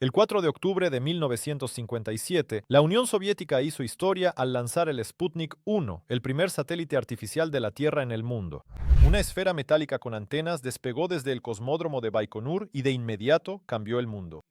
El 4 de octubre de 1957, la Unión Soviética hizo historia al lanzar el Sputnik 1, el primer satélite artificial de la Tierra en el mundo. Una esfera metálica con antenas despegó desde el cosmódromo de Baikonur y de inmediato cambió el mundo.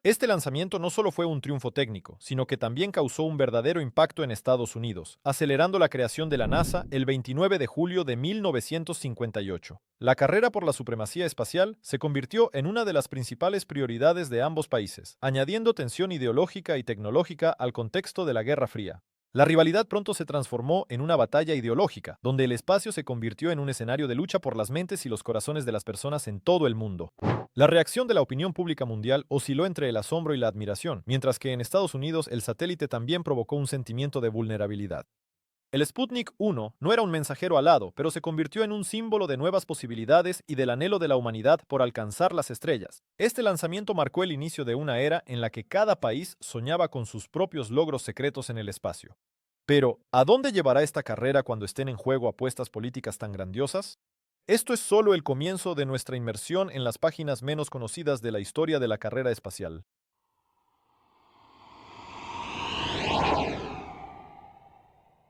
Este lanzamiento no solo fue un triunfo técnico, sino que también causó un verdadero impacto en Estados Unidos, acelerando la creación de la NASA el 29 de julio de 1958. La carrera por la supremacía espacial se convirtió en una de las principales prioridades de ambos países, añadiendo tensión ideológica y tecnológica al contexto de la Guerra Fría. La rivalidad pronto se transformó en una batalla ideológica, donde el espacio se convirtió en un escenario de lucha por las mentes y los corazones de las personas en todo el mundo. La reacción de la opinión pública mundial osciló entre el asombro y la admiración, mientras que en Estados Unidos el satélite también provocó un sentimiento de vulnerabilidad. El Sputnik 1 no era un mensajero alado, pero se convirtió en un símbolo de nuevas posibilidades y del anhelo de la humanidad por alcanzar las estrellas. Este lanzamiento marcó el inicio de una era en la que cada país soñaba con sus propios logros secretos en el espacio. Pero, ¿a dónde llevará esta carrera cuando estén en juego apuestas políticas tan grandiosas? Esto es solo el comienzo de nuestra inmersión en las páginas menos conocidas de la historia de la carrera espacial.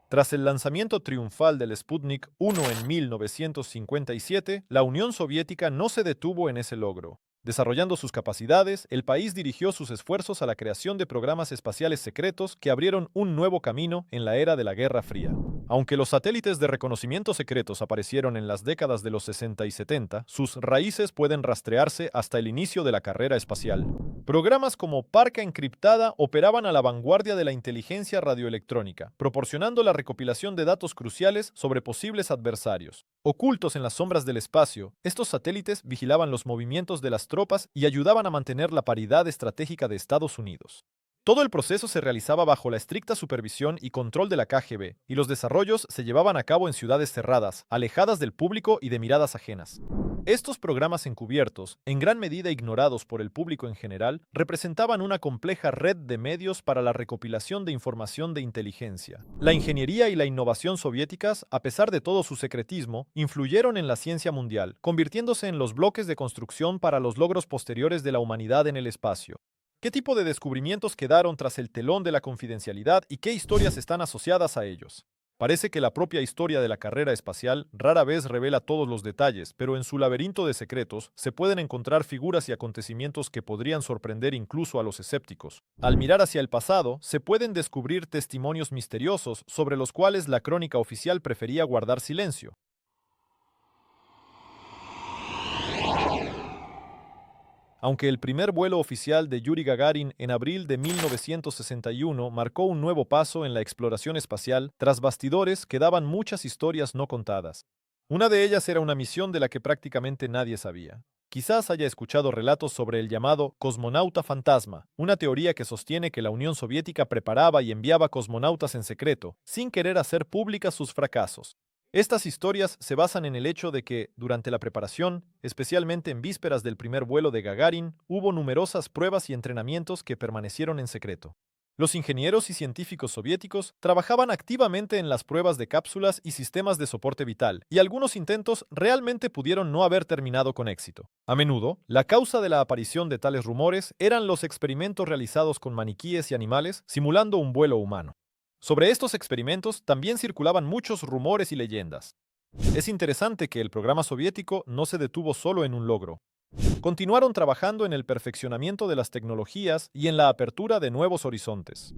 Tras el lanzamiento triunfal del Sputnik 1 en 1957, la Unión Soviética no se detuvo en ese logro. Desarrollando sus capacidades, el país dirigió sus esfuerzos a la creación de programas espaciales secretos que abrieron un nuevo camino en la era de la Guerra Fría. Aunque los satélites de reconocimiento secretos aparecieron en las décadas de los 60 y 70, sus raíces pueden rastrearse hasta el inicio de la carrera espacial. Programas como Parca Encriptada operaban a la vanguardia de la inteligencia radioelectrónica, proporcionando la recopilación de datos cruciales sobre posibles adversarios. Ocultos en las sombras del espacio, estos satélites vigilaban los movimientos de las tropas y ayudaban a mantener la paridad estratégica de Estados Unidos. Todo el proceso se realizaba bajo la estricta supervisión y control de la KGB, y los desarrollos se llevaban a cabo en ciudades cerradas, alejadas del público y de miradas ajenas. Estos programas encubiertos, en gran medida ignorados por el público en general, representaban una compleja red de medios para la recopilación de información de inteligencia. La ingeniería y la innovación soviéticas, a pesar de todo su secretismo, influyeron en la ciencia mundial, convirtiéndose en los bloques de construcción para los logros posteriores de la humanidad en el espacio. ¿Qué tipo de descubrimientos quedaron tras el telón de la confidencialidad y qué historias están asociadas a ellos? Parece que la propia historia de la carrera espacial rara vez revela todos los detalles, pero en su laberinto de secretos se pueden encontrar figuras y acontecimientos que podrían sorprender incluso a los escépticos. Al mirar hacia el pasado, se pueden descubrir testimonios misteriosos sobre los cuales la crónica oficial prefería guardar silencio. Aunque el primer vuelo oficial de Yuri Gagarin en abril de 1961 marcó un nuevo paso en la exploración espacial, tras bastidores quedaban muchas historias no contadas. Una de ellas era una misión de la que prácticamente nadie sabía. Quizás haya escuchado relatos sobre el llamado cosmonauta fantasma, una teoría que sostiene que la Unión Soviética preparaba y enviaba cosmonautas en secreto, sin querer hacer públicas sus fracasos. Estas historias se basan en el hecho de que, durante la preparación, especialmente en vísperas del primer vuelo de Gagarin, hubo numerosas pruebas y entrenamientos que permanecieron en secreto. Los ingenieros y científicos soviéticos trabajaban activamente en las pruebas de cápsulas y sistemas de soporte vital, y algunos intentos realmente pudieron no haber terminado con éxito. A menudo, la causa de la aparición de tales rumores eran los experimentos realizados con maniquíes y animales simulando un vuelo humano. Sobre estos experimentos también circulaban muchos rumores y leyendas. Es interesante que el programa soviético no se detuvo solo en un logro. Continuaron trabajando en el perfeccionamiento de las tecnologías y en la apertura de nuevos horizontes.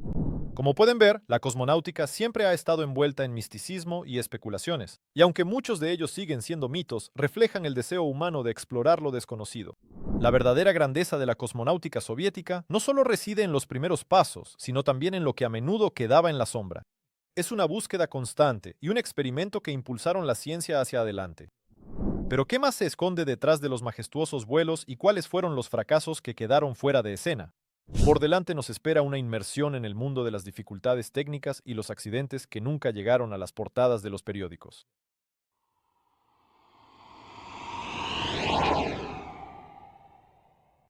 Como pueden ver, la cosmonáutica siempre ha estado envuelta en misticismo y especulaciones, y aunque muchos de ellos siguen siendo mitos, reflejan el deseo humano de explorar lo desconocido. La verdadera grandeza de la cosmonáutica soviética no solo reside en los primeros pasos, sino también en lo que a menudo quedaba en la sombra. Es una búsqueda constante y un experimento que impulsaron la ciencia hacia adelante. Pero ¿qué más se esconde detrás de los majestuosos vuelos y cuáles fueron los fracasos que quedaron fuera de escena? Por delante nos espera una inmersión en el mundo de las dificultades técnicas y los accidentes que nunca llegaron a las portadas de los periódicos.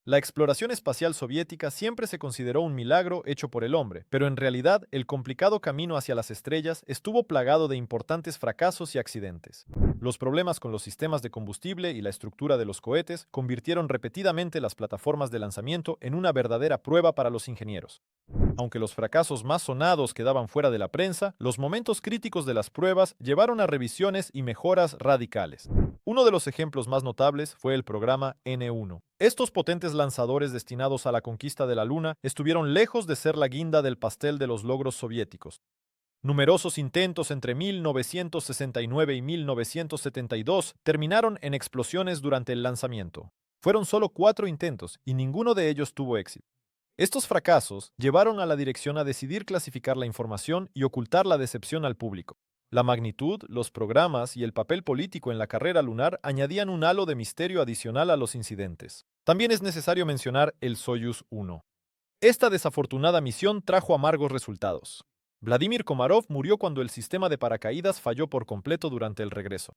La exploración espacial soviética siempre se consideró un milagro hecho por el hombre, pero en realidad el complicado camino hacia las estrellas estuvo plagado de importantes fracasos y accidentes. Los problemas con los sistemas de combustible y la estructura de los cohetes convirtieron repetidamente las plataformas de lanzamiento en una verdadera prueba para los ingenieros. Aunque los fracasos más sonados quedaban fuera de la prensa, los momentos críticos de las pruebas llevaron a revisiones y mejoras radicales. Uno de los ejemplos más notables fue el programa N-1. Estos potentes lanzadores destinados a la conquista de la Luna estuvieron lejos de ser la guinda del pastel de los logros soviéticos. Numerosos intentos entre 1969 y 1972 terminaron en explosiones durante el lanzamiento. Fueron solo 4 intentos y ninguno de ellos tuvo éxito. Estos fracasos llevaron a la dirección a decidir clasificar la información y ocultar la decepción al público. La magnitud, los programas y el papel político en la carrera lunar añadían un halo de misterio adicional a los incidentes. También es necesario mencionar el Soyuz 1. Esta desafortunada misión trajo amargos resultados. Vladimir Komarov murió cuando el sistema de paracaídas falló por completo durante el regreso.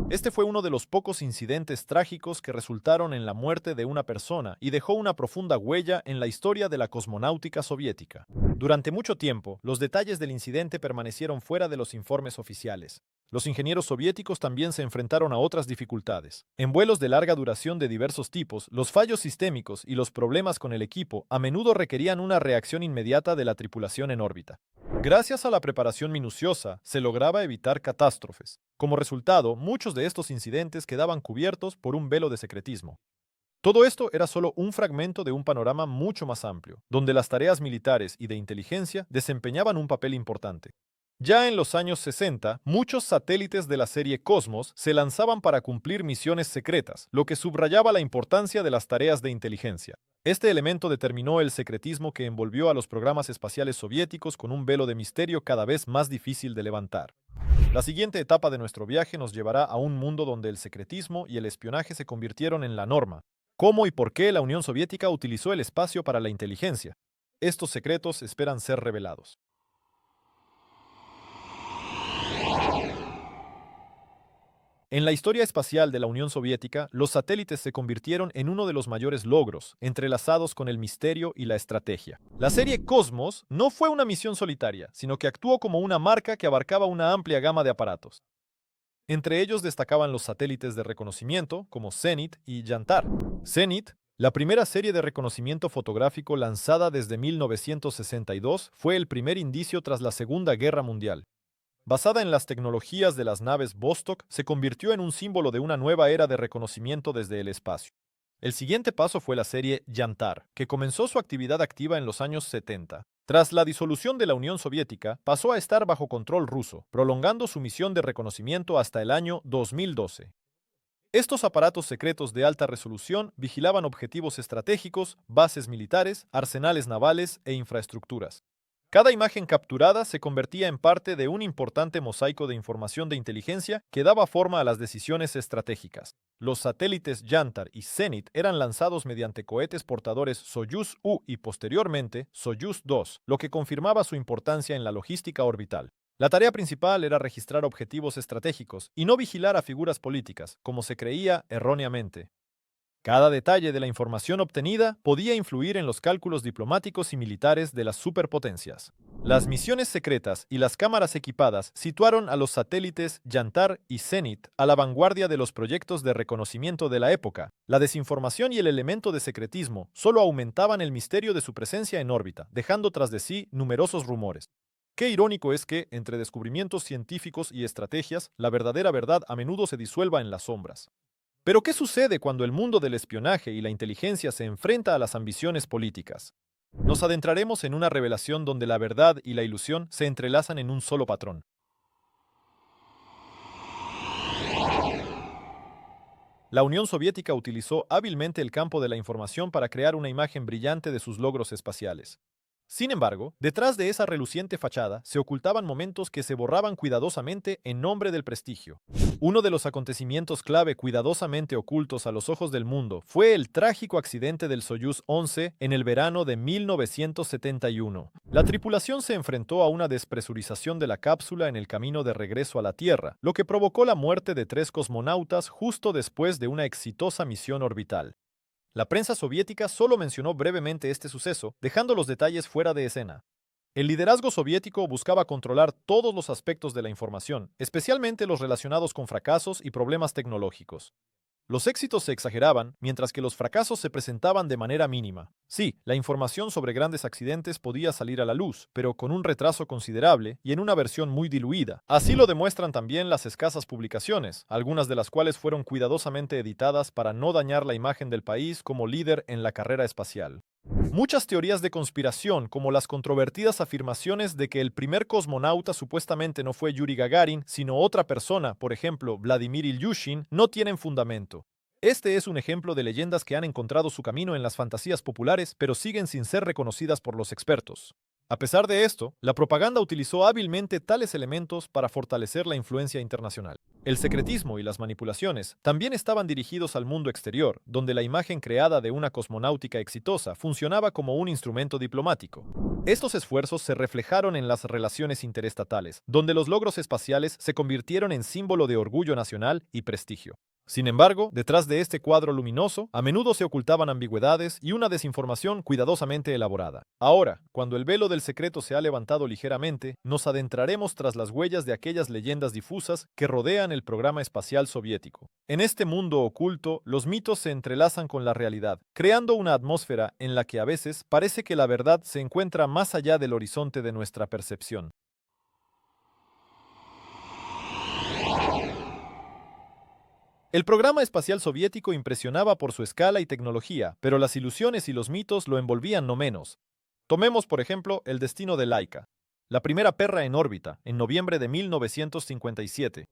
Este fue uno de los pocos incidentes trágicos que resultaron en la muerte de una persona y dejó una profunda huella en la historia de la cosmonáutica soviética. Durante mucho tiempo, los detalles del incidente permanecieron fuera de los informes oficiales. Los ingenieros soviéticos también se enfrentaron a otras dificultades. En vuelos de larga duración de diversos tipos, los fallos sistémicos y los problemas con el equipo a menudo requerían una reacción inmediata de la tripulación en órbita. Gracias a la preparación minuciosa, se lograba evitar catástrofes. Como resultado, muchos de estos incidentes quedaban cubiertos por un velo de secretismo. Todo esto era solo un fragmento de un panorama mucho más amplio, donde las tareas militares y de inteligencia desempeñaban un papel importante. Ya en los años 60, muchos satélites de la serie Cosmos se lanzaban para cumplir misiones secretas, lo que subrayaba la importancia de las tareas de inteligencia. Este elemento determinó el secretismo que envolvió a los programas espaciales soviéticos con un velo de misterio cada vez más difícil de levantar. La siguiente etapa de nuestro viaje nos llevará a un mundo donde el secretismo y el espionaje se convirtieron en la norma. ¿Cómo y por qué la Unión Soviética utilizó el espacio para la inteligencia? Estos secretos esperan ser revelados. En la historia espacial de la Unión Soviética, los satélites se convirtieron en uno de los mayores logros, entrelazados con el misterio y la estrategia. La serie Cosmos no fue una misión solitaria, sino que actuó como una marca que abarcaba una amplia gama de aparatos. Entre ellos destacaban los satélites de reconocimiento, como Zenit y Yantar. Zenit, la primera serie de reconocimiento fotográfico lanzada desde 1962, fue el primer indicio tras la Segunda Guerra Mundial. Basada en las tecnologías de las naves Vostok, se convirtió en un símbolo de una nueva era de reconocimiento desde el espacio. El siguiente paso fue la serie Yantar, que comenzó su actividad activa en los años 70. Tras la disolución de la Unión Soviética, pasó a estar bajo control ruso, prolongando su misión de reconocimiento hasta el año 2012. Estos aparatos secretos de alta resolución vigilaban objetivos estratégicos, bases militares, arsenales navales e infraestructuras. Cada imagen capturada se convertía en parte de un importante mosaico de información de inteligencia que daba forma a las decisiones estratégicas. Los satélites Yantar y Zenit eran lanzados mediante cohetes portadores Soyuz U y posteriormente Soyuz 2, lo que confirmaba su importancia en la logística orbital. La tarea principal era registrar objetivos estratégicos y no vigilar a figuras políticas, como se creía erróneamente. Cada detalle de la información obtenida podía influir en los cálculos diplomáticos y militares de las superpotencias. Las misiones secretas y las cámaras equipadas situaron a los satélites Yantar y Zenit a la vanguardia de los proyectos de reconocimiento de la época. La desinformación y el elemento de secretismo solo aumentaban el misterio de su presencia en órbita, dejando tras de sí numerosos rumores. Qué irónico es que, entre descubrimientos científicos y estrategias, la verdadera verdad a menudo se disuelva en las sombras. Pero ¿qué sucede cuando el mundo del espionaje y la inteligencia se enfrenta a las ambiciones políticas? Nos adentraremos en una revelación donde la verdad y la ilusión se entrelazan en un solo patrón. La Unión Soviética utilizó hábilmente el campo de la información para crear una imagen brillante de sus logros espaciales. Sin embargo, detrás de esa reluciente fachada se ocultaban momentos que se borraban cuidadosamente en nombre del prestigio. Uno de los acontecimientos clave cuidadosamente ocultos a los ojos del mundo fue el trágico accidente del Soyuz 11 en el verano de 1971. La tripulación se enfrentó a una despresurización de la cápsula en el camino de regreso a la Tierra, lo que provocó la muerte de 3 cosmonautas justo después de una exitosa misión orbital. La prensa soviética solo mencionó brevemente este suceso, dejando los detalles fuera de escena. El liderazgo soviético buscaba controlar todos los aspectos de la información, especialmente los relacionados con fracasos y problemas tecnológicos. Los éxitos se exageraban, mientras que los fracasos se presentaban de manera mínima. Sí, la información sobre grandes accidentes podía salir a la luz, pero con un retraso considerable y en una versión muy diluida. Así lo demuestran también las escasas publicaciones, algunas de las cuales fueron cuidadosamente editadas para no dañar la imagen del país como líder en la carrera espacial. Muchas teorías de conspiración, como las controvertidas afirmaciones de que el primer cosmonauta supuestamente no fue Yuri Gagarin, sino otra persona, por ejemplo, Vladimir Ilyushin, no tienen fundamento. Este es un ejemplo de leyendas que han encontrado su camino en las fantasías populares, pero siguen sin ser reconocidas por los expertos. A pesar de esto, la propaganda utilizó hábilmente tales elementos para fortalecer la influencia internacional. El secretismo y las manipulaciones también estaban dirigidos al mundo exterior, donde la imagen creada de una cosmonáutica exitosa funcionaba como un instrumento diplomático. Estos esfuerzos se reflejaron en las relaciones interestatales, donde los logros espaciales se convirtieron en símbolo de orgullo nacional y prestigio. Sin embargo, detrás de este cuadro luminoso, a menudo se ocultaban ambigüedades y una desinformación cuidadosamente elaborada. Ahora, cuando el velo del secreto se ha levantado ligeramente, nos adentraremos tras las huellas de aquellas leyendas difusas que rodean el programa espacial soviético. En este mundo oculto, los mitos se entrelazan con la realidad, creando una atmósfera en la que a veces parece que la verdad se encuentra más allá del horizonte de nuestra percepción. El programa espacial soviético impresionaba por su escala y tecnología, pero las ilusiones y los mitos lo envolvían no menos. Tomemos, por ejemplo, el destino de Laika, la primera perra en órbita, en noviembre de 1957.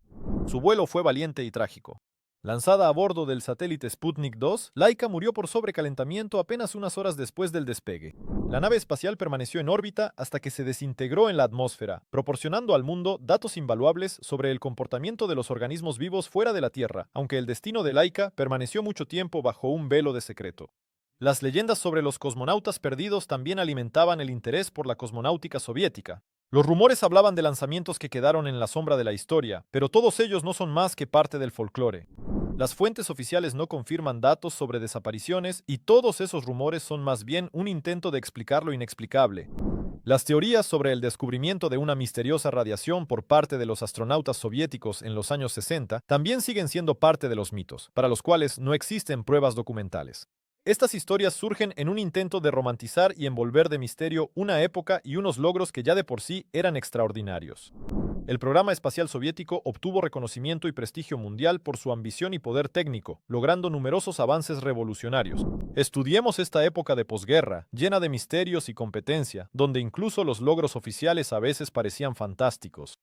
Su vuelo fue valiente y trágico. Lanzada a bordo del satélite Sputnik 2, Laika murió por sobrecalentamiento apenas unas horas después del despegue. La nave espacial permaneció en órbita hasta que se desintegró en la atmósfera, proporcionando al mundo datos invaluables sobre el comportamiento de los organismos vivos fuera de la Tierra, aunque el destino de Laika permaneció mucho tiempo bajo un velo de secreto. Las leyendas sobre los cosmonautas perdidos también alimentaban el interés por la cosmonáutica soviética. Los rumores hablaban de lanzamientos que quedaron en la sombra de la historia, pero todos ellos no son más que parte del folclore. Las fuentes oficiales no confirman datos sobre desapariciones y todos esos rumores son más bien un intento de explicar lo inexplicable. Las teorías sobre el descubrimiento de una misteriosa radiación por parte de los astronautas soviéticos en los años 60 también siguen siendo parte de los mitos, para los cuales no existen pruebas documentales. Estas historias surgen en un intento de romantizar y envolver de misterio una época y unos logros que ya de por sí eran extraordinarios. El programa espacial soviético obtuvo reconocimiento y prestigio mundial por su ambición y poder técnico, logrando numerosos avances revolucionarios. Estudiemos esta época de posguerra, llena de misterios y competencia, donde incluso los logros oficiales a veces parecían fantásticos.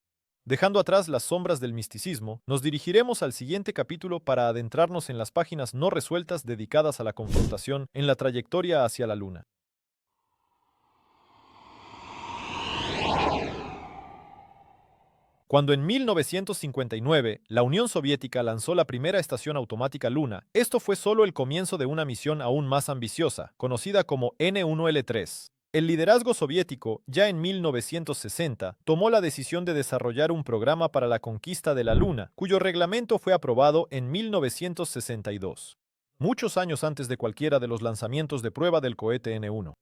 Dejando atrás las sombras del misticismo, nos dirigiremos al siguiente capítulo para adentrarnos en las páginas no resueltas dedicadas a la confrontación en la trayectoria hacia la Luna. Cuando en 1959 la Unión Soviética lanzó la primera estación automática Luna, esto fue solo el comienzo de una misión aún más ambiciosa, conocida como N1L3. El liderazgo soviético, ya en 1960, tomó la decisión de desarrollar un programa para la conquista de la Luna, cuyo reglamento fue aprobado en 1962, muchos años antes de cualquiera de los lanzamientos de prueba del cohete N1.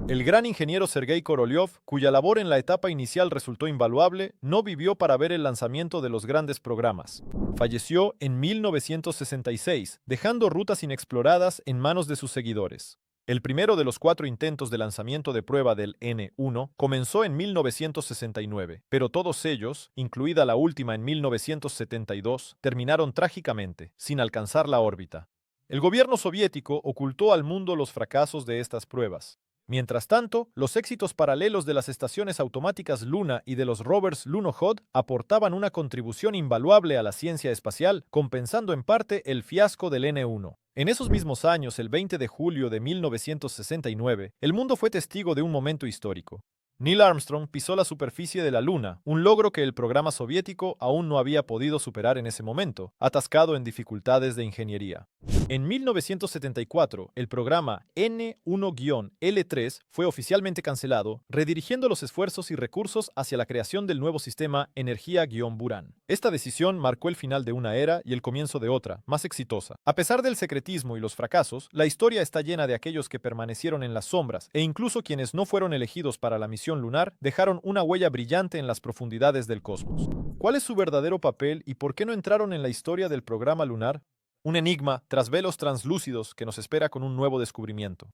El gran ingeniero Sergei Korolev, cuya labor en la etapa inicial resultó invaluable, no vivió para ver el lanzamiento de los grandes programas. Falleció en 1966, dejando rutas inexploradas en manos de sus seguidores. El primero de los 4 intentos de lanzamiento de prueba del N1 comenzó en 1969, pero todos ellos, incluida la última en 1972, terminaron trágicamente, sin alcanzar la órbita. El gobierno soviético ocultó al mundo los fracasos de estas pruebas. Mientras tanto, los éxitos paralelos de las estaciones automáticas Luna y de los rovers Lunokhod aportaban una contribución invaluable a la ciencia espacial, compensando en parte el fiasco del N1. En esos mismos años, el 20 de julio de 1969, el mundo fue testigo de un momento histórico. Neil Armstrong pisó la superficie de la Luna, un logro que el programa soviético aún no había podido superar en ese momento, atascado en dificultades de ingeniería. En 1974, el programa N1-L3 fue oficialmente cancelado, redirigiendo los esfuerzos y recursos hacia la creación del nuevo sistema Energía-Buran. Esta decisión marcó el final de una era y el comienzo de otra, más exitosa. A pesar del secretismo y los fracasos, la historia está llena de aquellos que permanecieron en las sombras, e incluso quienes no fueron elegidos para la misión lunar dejaron una huella brillante en las profundidades del cosmos. ¿Cuál es su verdadero papel y por qué no entraron en la historia del programa lunar? Un enigma tras velos translúcidos que nos espera con un nuevo descubrimiento.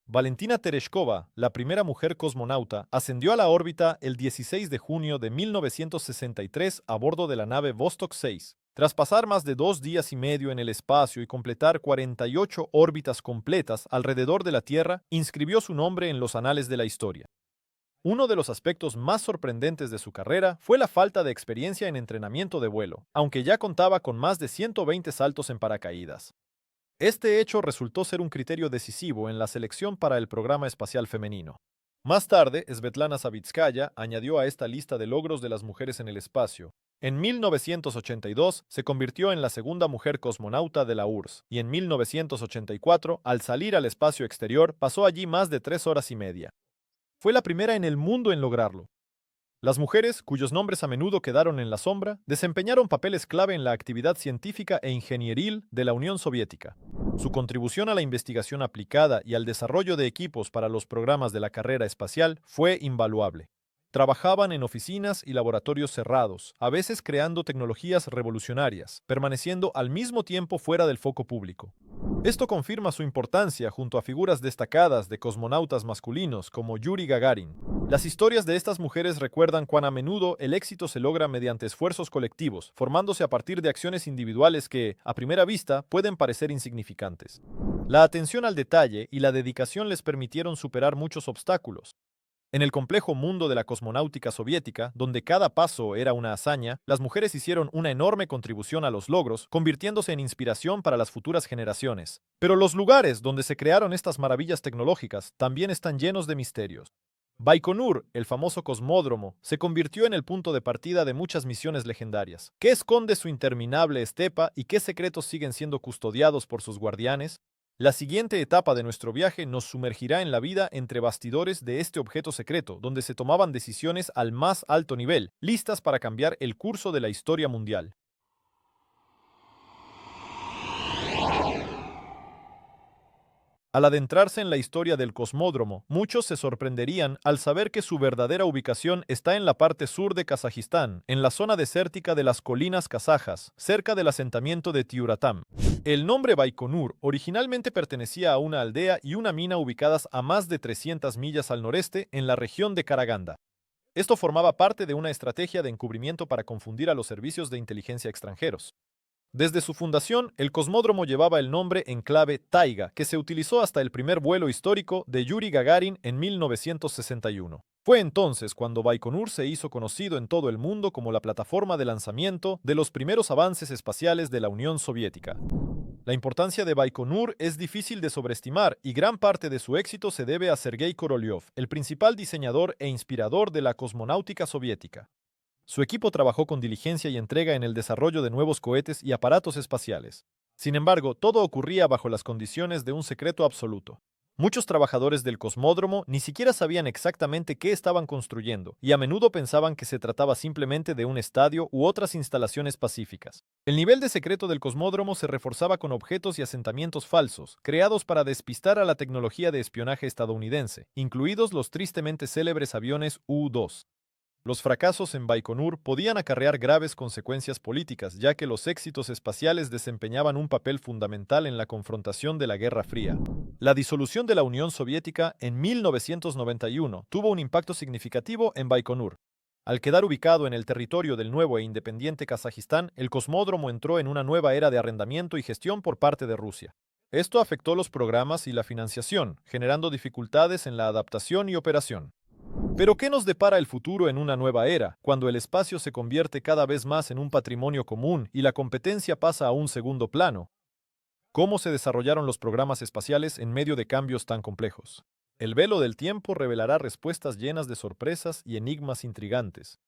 Valentina Tereshkova, la primera mujer cosmonauta, ascendió a la órbita el 16 de junio de 1963 a bordo de la nave Vostok 6. Tras pasar más de 2 días y medio en el espacio y completar 48 órbitas completas alrededor de la Tierra, inscribió su nombre en los anales de la historia. Uno de los aspectos más sorprendentes de su carrera fue la falta de experiencia en entrenamiento de vuelo, aunque ya contaba con más de 120 saltos en paracaídas. Este hecho resultó ser un criterio decisivo en la selección para el programa espacial femenino. Más tarde, Svetlana Savitskaya añadió a esta lista de logros de las mujeres en el espacio. En 1982 se convirtió en la segunda mujer cosmonauta de la URSS y en 1984, al salir al espacio exterior, pasó allí más de 3 horas y media. Fue la primera en el mundo en lograrlo. Las mujeres, cuyos nombres a menudo quedaron en la sombra, desempeñaron papeles clave en la actividad científica e ingenieril de la Unión Soviética. Su contribución a la investigación aplicada y al desarrollo de equipos para los programas de la carrera espacial fue invaluable. Trabajaban en oficinas y laboratorios cerrados, a veces creando tecnologías revolucionarias, permaneciendo al mismo tiempo fuera del foco público. Esto confirma su importancia junto a figuras destacadas de cosmonautas masculinos como Yuri Gagarin. Las historias de estas mujeres recuerdan cuán a menudo el éxito se logra mediante esfuerzos colectivos, formándose a partir de acciones individuales que, a primera vista, pueden parecer insignificantes. La atención al detalle y la dedicación les permitieron superar muchos obstáculos. En el complejo mundo de la cosmonáutica soviética, donde cada paso era una hazaña, las mujeres hicieron una enorme contribución a los logros, convirtiéndose en inspiración para las futuras generaciones. Pero los lugares donde se crearon estas maravillas tecnológicas también están llenos de misterios. Baikonur, el famoso cosmódromo, se convirtió en el punto de partida de muchas misiones legendarias. ¿Qué esconde su interminable estepa y qué secretos siguen siendo custodiados por sus guardianes? La siguiente etapa de nuestro viaje nos sumergirá en la vida entre bastidores de este objeto secreto, donde se tomaban decisiones al más alto nivel, listas para cambiar el curso de la historia mundial. Al adentrarse en la historia del cosmódromo, muchos se sorprenderían al saber que su verdadera ubicación está en la parte sur de Kazajistán, en la zona desértica de las colinas kazajas, cerca del asentamiento de Tiuratam. El nombre Baikonur originalmente pertenecía a una aldea y una mina ubicadas a más de 300 millas al noreste, en la región de Karaganda. Esto formaba parte de una estrategia de encubrimiento para confundir a los servicios de inteligencia extranjeros. Desde su fundación, el cosmódromo llevaba el nombre en clave Taiga, que se utilizó hasta el primer vuelo histórico de Yuri Gagarin en 1961. Fue entonces cuando Baikonur se hizo conocido en todo el mundo como la plataforma de lanzamiento de los primeros avances espaciales de la Unión Soviética. La importancia de Baikonur es difícil de sobreestimar y gran parte de su éxito se debe a Sergei Korolev, el principal diseñador e inspirador de la cosmonáutica soviética. Su equipo trabajó con diligencia y entrega en el desarrollo de nuevos cohetes y aparatos espaciales. Sin embargo, todo ocurría bajo las condiciones de un secreto absoluto. Muchos trabajadores del cosmódromo ni siquiera sabían exactamente qué estaban construyendo, y a menudo pensaban que se trataba simplemente de un estadio u otras instalaciones pacíficas. El nivel de secreto del cosmódromo se reforzaba con objetos y asentamientos falsos, creados para despistar a la tecnología de espionaje estadounidense, incluidos los tristemente célebres aviones U-2. Los fracasos en Baikonur podían acarrear graves consecuencias políticas, ya que los éxitos espaciales desempeñaban un papel fundamental en la confrontación de la Guerra Fría. La disolución de la Unión Soviética en 1991 tuvo un impacto significativo en Baikonur. Al quedar ubicado en el territorio del nuevo e independiente Kazajistán, el cosmódromo entró en una nueva era de arrendamiento y gestión por parte de Rusia. Esto afectó los programas y la financiación, generando dificultades en la adaptación y operación. Pero ¿qué nos depara el futuro en una nueva era, cuando el espacio se convierte cada vez más en un patrimonio común y la competencia pasa a un segundo plano? ¿Cómo se desarrollaron los programas espaciales en medio de cambios tan complejos? El velo del tiempo revelará respuestas llenas de sorpresas y enigmas intrigantes.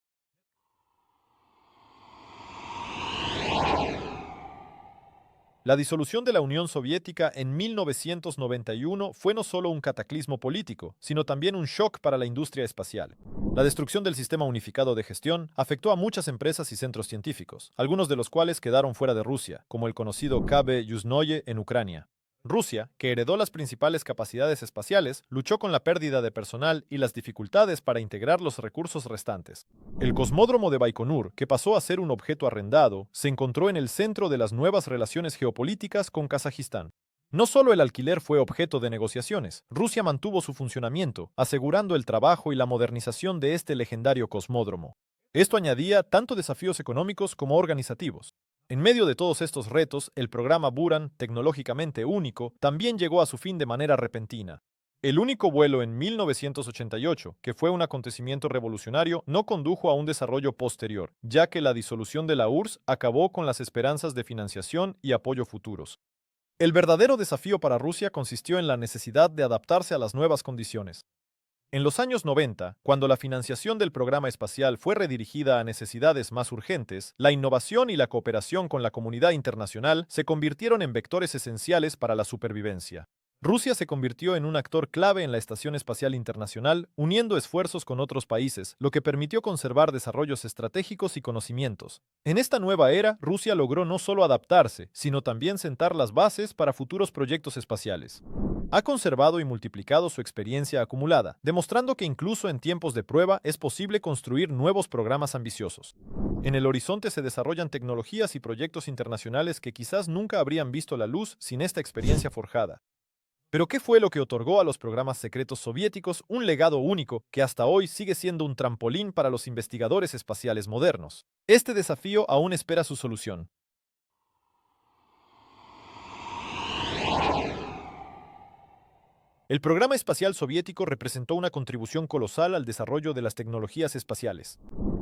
La disolución de la Unión Soviética en 1991 fue no solo un cataclismo político, sino también un shock para la industria espacial. La destrucción del sistema unificado de gestión afectó a muchas empresas y centros científicos, algunos de los cuales quedaron fuera de Rusia, como el conocido KB Yuzhnoye en Ucrania. Rusia, que heredó las principales capacidades espaciales, luchó con la pérdida de personal y las dificultades para integrar los recursos restantes. El cosmódromo de Baikonur, que pasó a ser un objeto arrendado, se encontró en el centro de las nuevas relaciones geopolíticas con Kazajistán. No solo el alquiler fue objeto de negociaciones, Rusia mantuvo su funcionamiento, asegurando el trabajo y la modernización de este legendario cosmódromo. Esto añadía tanto desafíos económicos como organizativos. En medio de todos estos retos, el programa Buran, tecnológicamente único, también llegó a su fin de manera repentina. El único vuelo en 1988, que fue un acontecimiento revolucionario, no condujo a un desarrollo posterior, ya que la disolución de la URSS acabó con las esperanzas de financiación y apoyo futuros. El verdadero desafío para Rusia consistió en la necesidad de adaptarse a las nuevas condiciones. En los años 90, cuando la financiación del programa espacial fue redirigida a necesidades más urgentes, la innovación y la cooperación con la comunidad internacional se convirtieron en vectores esenciales para la supervivencia. Rusia se convirtió en un actor clave en la Estación Espacial Internacional, uniendo esfuerzos con otros países, lo que permitió conservar desarrollos estratégicos y conocimientos. En esta nueva era, Rusia logró no solo adaptarse, sino también sentar las bases para futuros proyectos espaciales. Ha conservado y multiplicado su experiencia acumulada, demostrando que incluso en tiempos de prueba es posible construir nuevos programas ambiciosos. En el horizonte se desarrollan tecnologías y proyectos internacionales que quizás nunca habrían visto la luz sin esta experiencia forjada. Pero ¿qué fue lo que otorgó a los programas secretos soviéticos un legado único que hasta hoy sigue siendo un trampolín para los investigadores espaciales modernos? Este desafío aún espera su solución. El programa espacial soviético representó una contribución colosal al desarrollo de las tecnologías espaciales.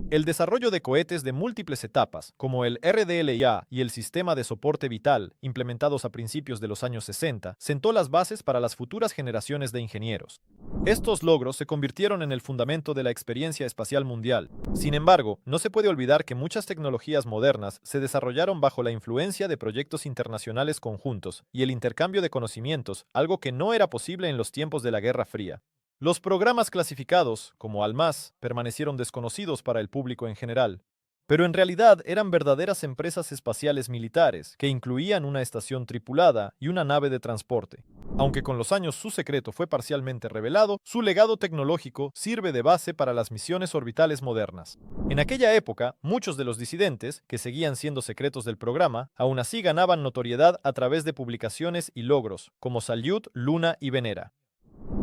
El desarrollo de cohetes de múltiples etapas, como el RDLIA y el sistema de soporte vital, implementados a principios de los años 60, sentó las bases para las futuras generaciones de ingenieros. Estos logros se convirtieron en el fundamento de la experiencia espacial mundial. Sin embargo, no se puede olvidar que muchas tecnologías modernas se desarrollaron bajo la influencia de proyectos internacionales conjuntos y el intercambio de conocimientos, algo que no era posible en los tiempos de la Guerra Fría. Los programas clasificados, como ALMAS, permanecieron desconocidos para el público en general, pero en realidad eran verdaderas empresas espaciales militares que incluían una estación tripulada y una nave de transporte. Aunque con los años su secreto fue parcialmente revelado, su legado tecnológico sirve de base para las misiones orbitales modernas. En aquella época, muchos de los disidentes, que seguían siendo secretos del programa, aún así ganaban notoriedad a través de publicaciones y logros, como Salyut, Luna y Venera.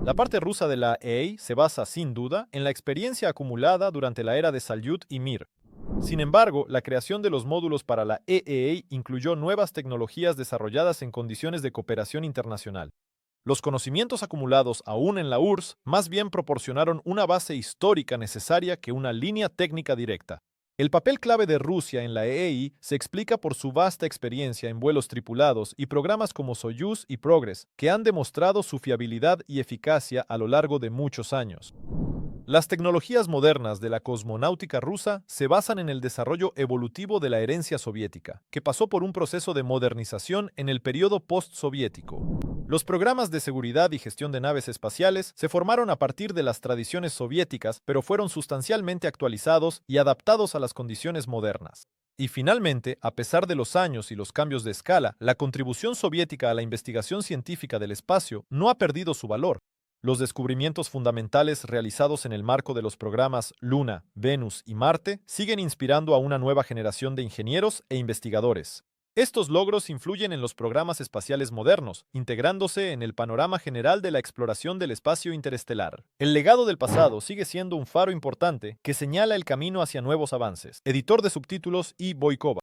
La parte rusa de la EA se basa, sin duda, en la experiencia acumulada durante la era de Salyut y Mir. Sin embargo, la creación de los módulos para la EEA incluyó nuevas tecnologías desarrolladas en condiciones de cooperación internacional. Los conocimientos acumulados aún en la URSS más bien proporcionaron una base histórica necesaria que una línea técnica directa. El papel clave de Rusia en la EEI se explica por su vasta experiencia en vuelos tripulados y programas como Soyuz y Progress, que han demostrado su fiabilidad y eficacia a lo largo de muchos años. Las tecnologías modernas de la cosmonáutica rusa se basan en el desarrollo evolutivo de la herencia soviética, que pasó por un proceso de modernización en el periodo postsoviético. Los programas de seguridad y gestión de naves espaciales se formaron a partir de las tradiciones soviéticas, pero fueron sustancialmente actualizados y adaptados a las condiciones modernas. Y finalmente, a pesar de los años y los cambios de escala, la contribución soviética a la investigación científica del espacio no ha perdido su valor. Los descubrimientos fundamentales realizados en el marco de los programas Luna, Venus y Marte siguen inspirando a una nueva generación de ingenieros e investigadores. Estos logros influyen en los programas espaciales modernos, integrándose en el panorama general de la exploración del espacio interestelar. El legado del pasado sigue siendo un faro importante que señala el camino hacia nuevos avances. Editor de subtítulos I. Boykova.